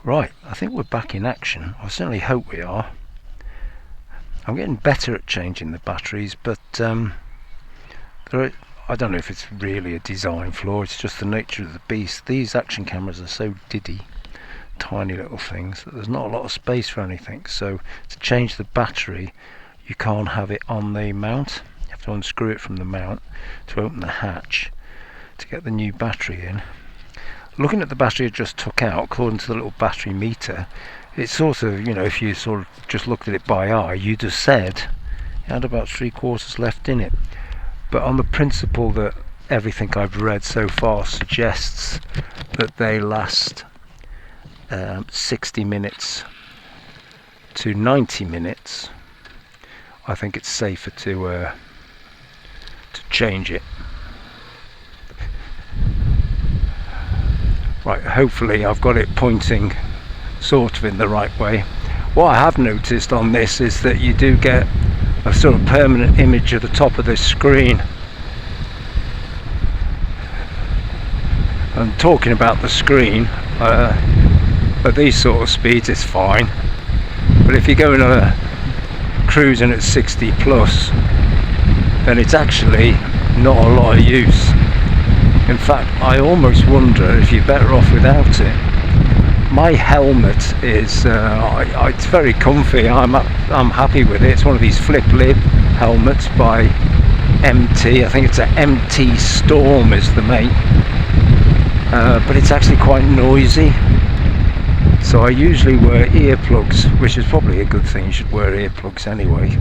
Right, I think we're back in action. I certainly hope we are. I'm getting better at changing the batteries, but I don't know if it's really a design flaw, it's just the nature of the beast. These action cameras are so diddy, tiny little things, that there's not a lot of space for anything. So to change the battery, you can't have it on the mount. You have to unscrew it from the mount to open the hatch to get the new battery in. Looking at the battery I just took out, according to the little battery meter, it's sort of, you know, if you sort of just looked at it by eye, you'd have said it had about 3/4 left in it. But on the principle that everything I've read so far suggests that they last 60 minutes to 90 minutes, I think it's safer to change it. Right, hopefully I've got it pointing sort of in the right way. What I have noticed on this is that you do get a sort of permanent image of the top of this screen. And talking about the screen, at these sort of speeds it's fine, but if you're going cruising at 60 plus, then it's actually not a lot of use. In fact, I almost wonder if you're better off without it. My helmet is it's very comfy. I'm happy with it. It's one of these flip lid helmets by MT. I think it's a MT Storm is the make, but it's actually quite noisy. So I usually wear earplugs, which is probably a good thing. You should wear earplugs anyway.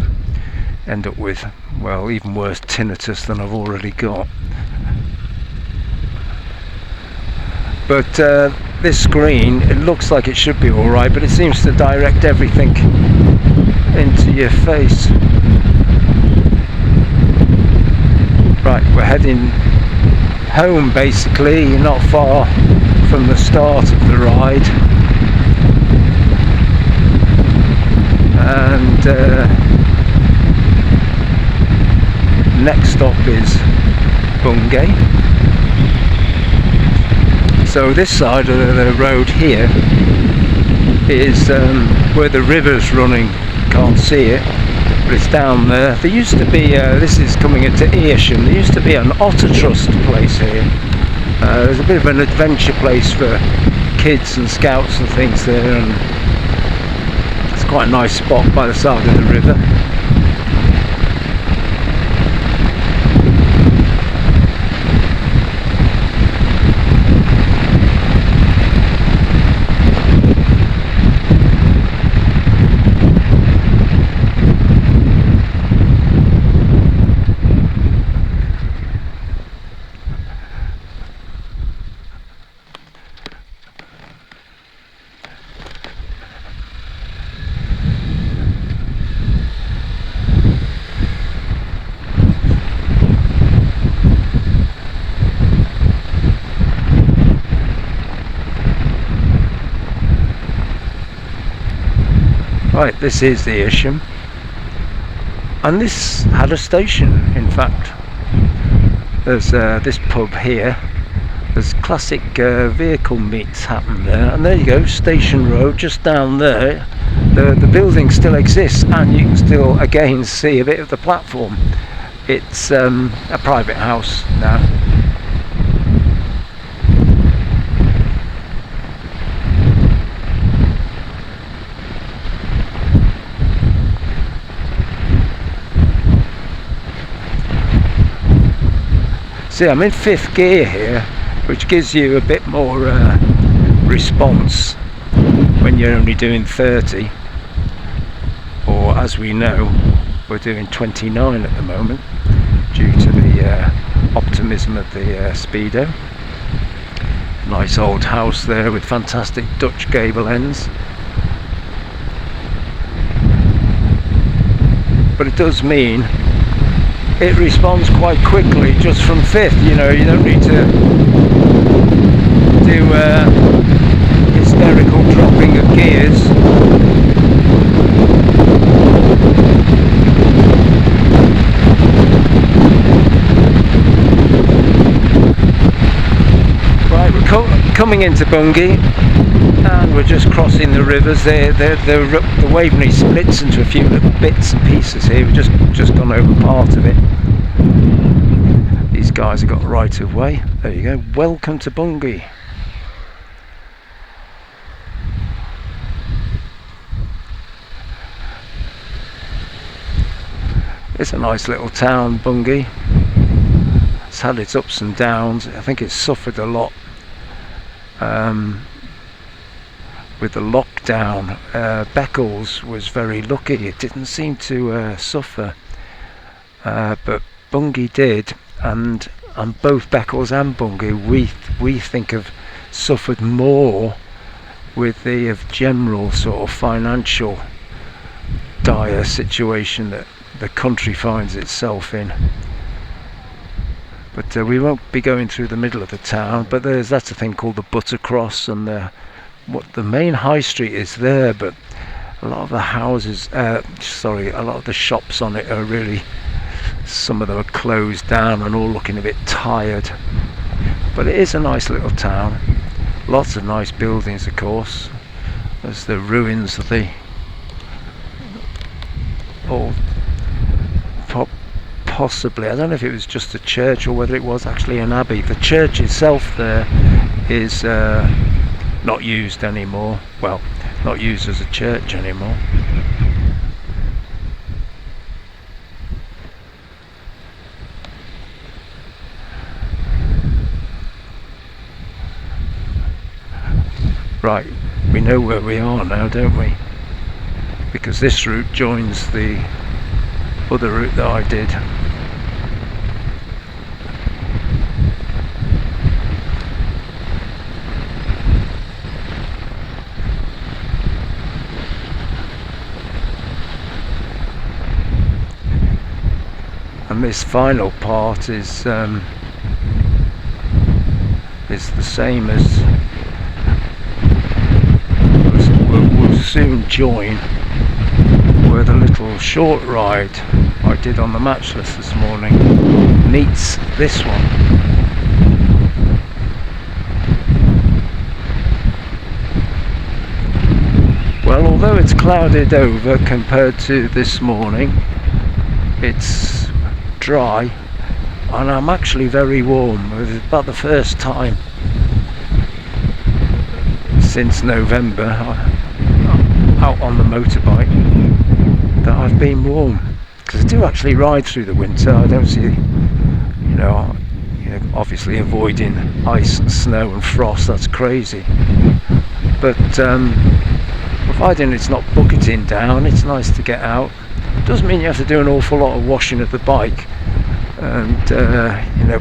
End up with, well, even worse tinnitus than I've already got. But this screen, it looks like it should be alright, but it seems to direct everything into your face. Right, we're heading home basically, not far from the start of the ride. And next stop is Bungay. So this side of the road here is where the river's running. Can't see it, but it's down there. There used to be, this is coming into Earsham, there used to be an otter trust place here. There's a bit of an adventure place for kids and scouts and things there, and it's quite a nice spot by the side of the river. Right, this is the Earsham, and this had a station. In fact, there's this pub here. There's classic vehicle meets happen there, and there you go, Station Road, just down there. The building still exists, and you can still again see a bit of the platform. It's a private house now. See, I'm in 5th gear here, which gives you a bit more response when you're only doing 30, or as we know, we're doing 29 at the moment due to the optimism of the speedo. Nice old house there with fantastic Dutch gable ends. But it does mean it responds quite quickly just from 5th, you know, you don't need to do hysterical dropping of gears. Right, we're coming into Bungay, and we're just crossing the rivers. The Waveney splits into a few little bits and pieces here. We've just gone over part of it. These guys have got right of way. There you go. Welcome to Bungay. It's a nice little town, Bungay. It's had its ups and downs. I think it's suffered a lot with the lockdown. Beccles was very lucky. It didn't seem to suffer, but Bungay did, and both Beccles and Bungay we think have suffered more with the general sort of financial dire situation that the country finds itself in. But we won't be going through the middle of the town, but that's a thing called the Buttercross, and the main high street is there, but a lot of the houses, a lot of the shops on it are really, some of them are closed down and all looking a bit tired. But it is a nice little town, lots of nice buildings, of course. There's the ruins of the old, possibly, I don't know if it was just a church or whether it was actually an abbey. The church itself there is not used anymore. Well, not used as a church anymore. Right, we know where we are now, don't we? Because this route joins the other route that I did. And this final part is the same as we'll soon join where the little short ride I did on the Matchless this morning meets this one. Well, although it's clouded over compared to this morning, it's dry and I'm actually very warm. It's about the first time since November out on the motorbike that I've been warm, because I do actually ride through the winter. I don't see, obviously avoiding ice and snow and frost, that's crazy, but providing it's not bucketing down, it's nice to get out. It does mean you have to do an awful lot of washing of the bike, and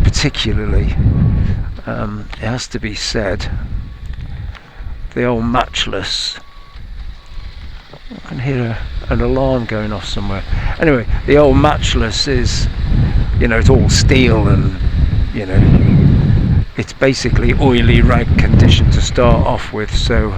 particularly it has to be said, the old Matchless, I can hear an alarm going off somewhere. Anyway, the old Matchless is, it's all steel and, it's basically oily rag condition to start off with, so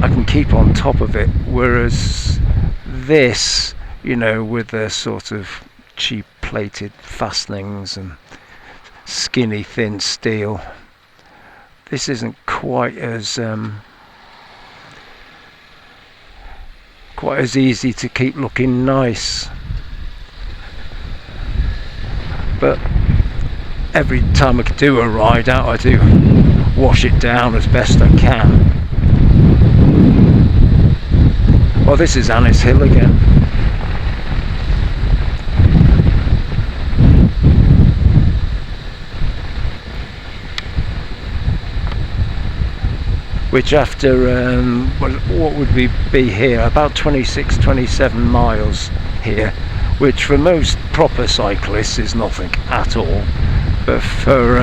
I can keep on top of it, whereas this, with the sort of cheap plated fastenings and skinny thin steel, this isn't quite as easy to keep looking nice. But every time I do a ride out, I do wash it down as best I can. Well, this is Annis Hill again. Which after, what would we be here? About 26-27 miles here, which for most proper cyclists is nothing at all. But for,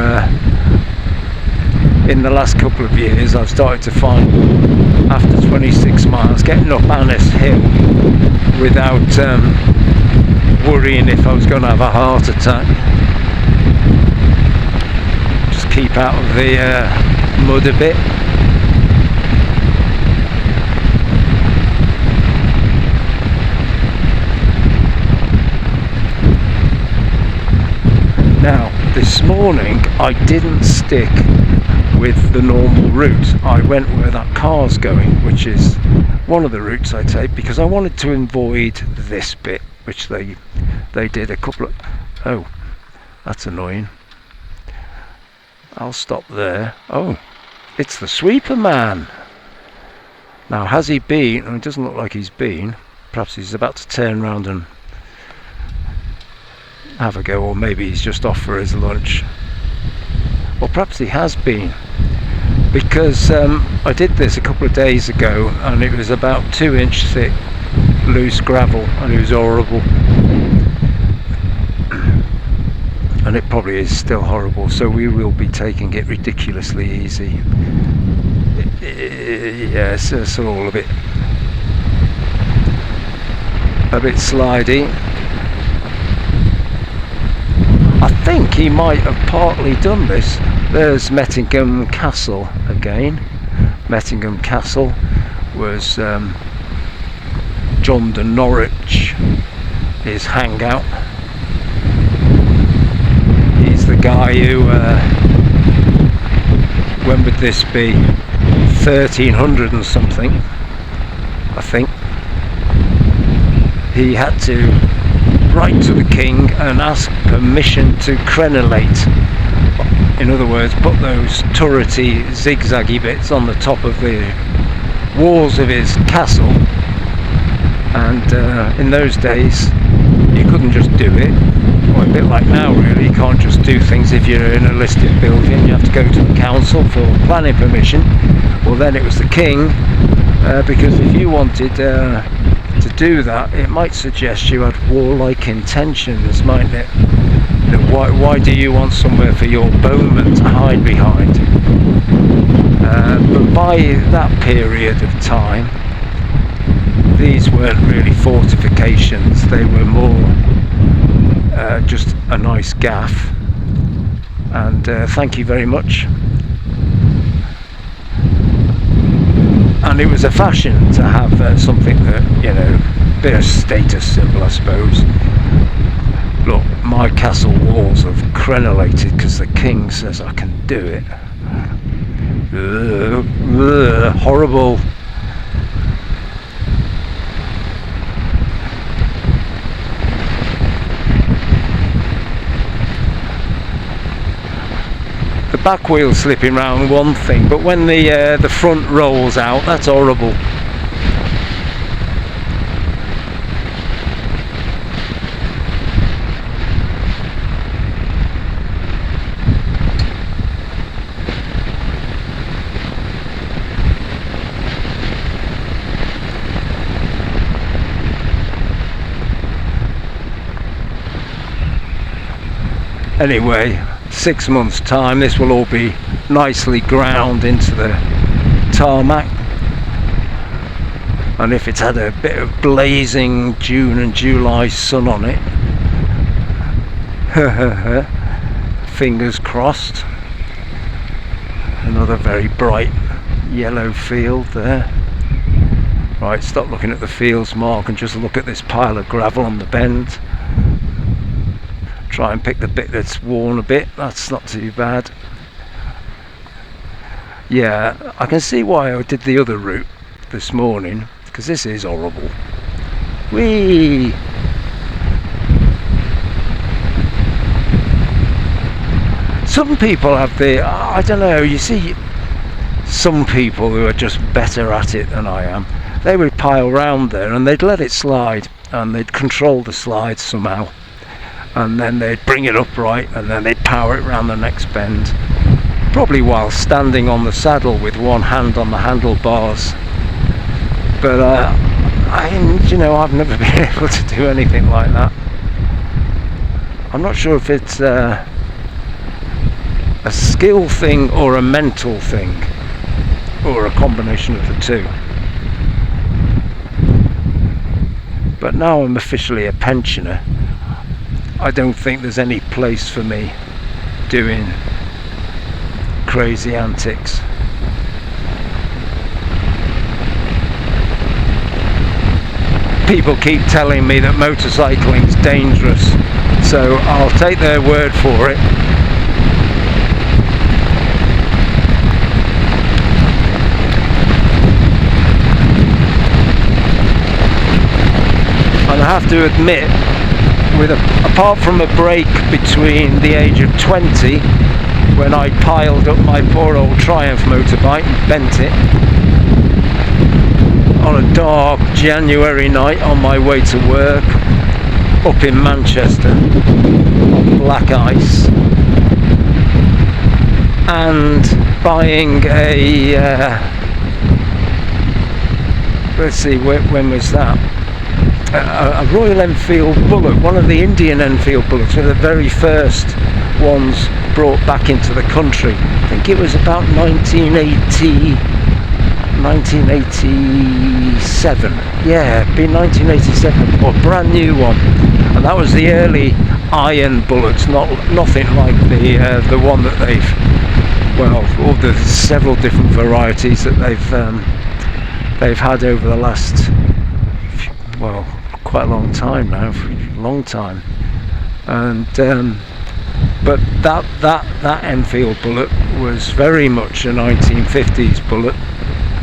in the last couple of years, I've started to find, after 26 miles, getting up Annis Hill without worrying if I was going to have a heart attack. Just keep out of the mud a bit. Now, this morning I didn't stick with the normal route. I went where that car's going, which is one of the routes I take, because I wanted to avoid this bit, which they did a couple of... Oh, that's annoying. I'll stop there. Oh, it's the sweeper man. Now, has he been? It doesn't look like he's been. Perhaps he's about to turn around and have a go, or maybe he's just off for his lunch. Or perhaps he has been, because I did this a couple of days ago and it was about 2-inch thick loose gravel and it was horrible. And it probably is still horrible, so we will be taking it ridiculously easy. Yes, it's all a bit slidey. I think he might have partly done this. There's Mettingham Castle again. Mettingham Castle was John de Norwich, his hangout. He's the guy who, when would this be? 1300 and something, I think. He had to write to the king and ask permission to crenellate. In other words, put those turrety, zigzaggy bits on the top of the walls of his castle. And in those days, you couldn't just do it. Well, a bit like now, really. You can't just do things if you're in a listed building. You have to go to the council for planning permission. Well, then it was the king, because if you wanted to do that, it might suggest you had warlike intentions, mightn't it? You know, why do you want somewhere for your bowmen to hide behind? But by that period of time, these weren't really fortifications, they were more just a nice gaff. And thank you very much. And it was a fashion to have something that, you know, a bit of status symbol, I suppose. Look, my castle walls have crenellated because the king says I can do it. Horrible. The back wheel slipping round, one thing, but when the front rolls out, that's horrible. Anyway, 6 months' time, this will all be nicely ground into the tarmac. And if it's had a bit of blazing June and July sun on it, fingers crossed. Another very bright yellow field there. Right, stop looking at the fields mark and just look at this pile of gravel on the bend. Try and pick the bit that's worn a bit, that's not too bad. Yeah, I can see why I did the other route this morning, because this is horrible. Whee! Some people have the, I don't know, you see some people who are just better at it than I am. They would pile round there and they'd let it slide and they'd control the slide somehow. And then they'd bring it upright and then they'd power it round the next bend, probably while standing on the saddle with one hand on the handlebars. But you know, I've never been able to do anything like that. I'm not sure if it's a skill thing or a mental thing, or a combination of the two. But now I'm officially a pensioner, I don't think there's any place for me doing crazy antics. People keep telling me that motorcycling's dangerous, so I'll take their word for it. have to admit, apart from a break between the age of 20, when I piled up my poor old Triumph motorbike and bent it on a dark January night on my way to work up in Manchester on black ice, and buying a let's see, when was that? A Royal Enfield Bullet, one of the Indian Enfield Bullets, one of the very first ones brought back into the country. I think it was about 1987. Yeah, it'd been 1987, or brand new one. And that was the early iron bullets, nothing like the one that there's several different varieties that they've had over the last, well, quite a long time now, and but that Enfield bullet was very much a 1950s bullet.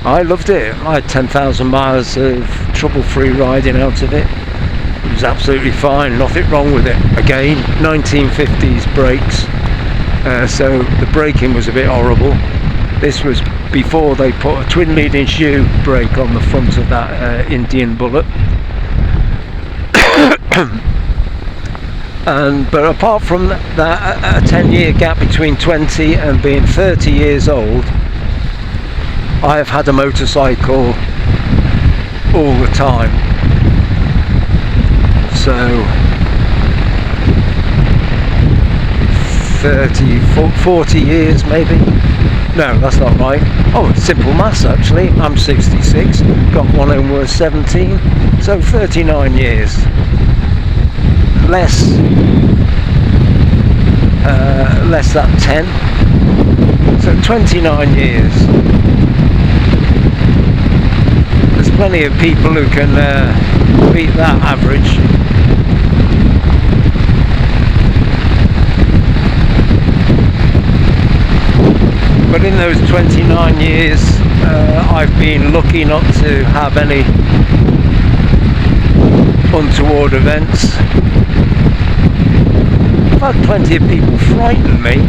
I loved it. I had 10,000 miles of trouble-free riding out of it. It was absolutely fine, nothing wrong with it. Again, 1950s brakes, so the braking was a bit horrible. This was before they put a twin leading shoe brake on the front of that Indian Bullet. But apart from that, a 10-year gap between 20 and being 30 years old, I have had a motorcycle all the time. So 40 years maybe. No, that's not right. Oh, it's simple maths actually. I'm 66, got one and was 17, so 39 years. Less than 10, so 29 years. There's plenty of people who can beat that average. But in those 29 years, I've been lucky not to have any untoward events. I've had plenty of people frighten me,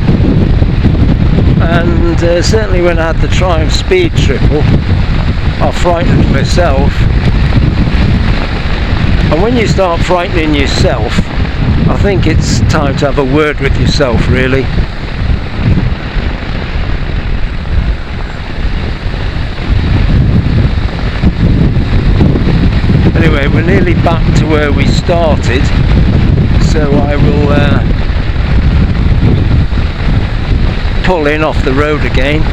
and certainly when I had the Triumph Speed Triple, I frightened myself. And when you start frightening yourself, I think it's time to have a word with yourself, really. Anyway, we're nearly back to where we started, so I will pull in off the road again.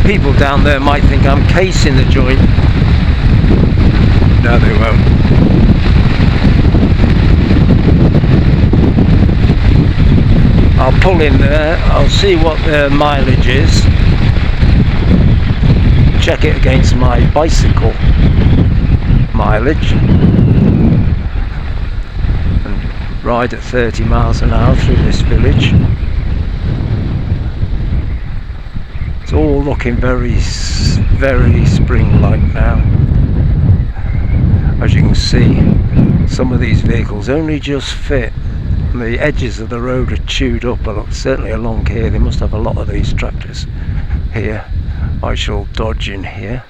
People down there might think I'm casing the joint. No, they won't. I'll pull in there, I'll see what the mileage is, check it against my bicycle mileage, and ride at 30 miles an hour through this village. It's all looking very spring-like now. As you can see, some of these vehicles only just fit. The edges of the road are chewed up, but certainly along here they must have a lot of these tractors here. I shall dodge in here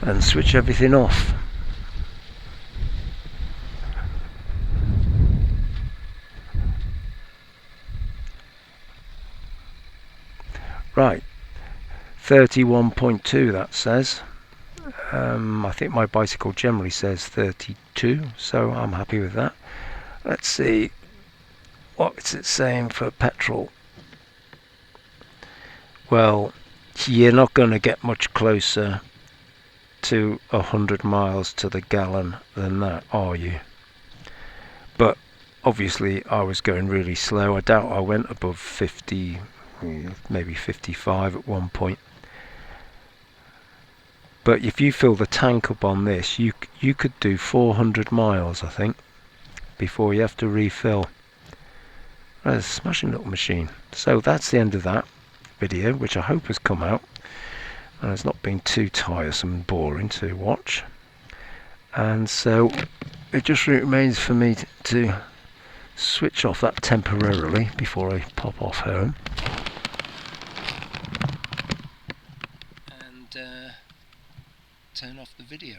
and switch everything off. Right, 31.2 that says. I think my bicycle generally says 32, so I'm happy with that. Let's see, what's it saying for petrol? Well, you're not going to get much closer to 100 miles to the gallon than that, are you? But obviously I was going really slow. I doubt I went above 50, maybe 55 at one point. But if you fill the tank up on this, you could do 400 miles, I think, before you have to refill. That's a smashing little machine. So that's the end of that video, which I hope has come out. and it's not been too tiresome and boring to watch. And so it just remains for me to switch off that temporarily before I pop off home, and turn off the video.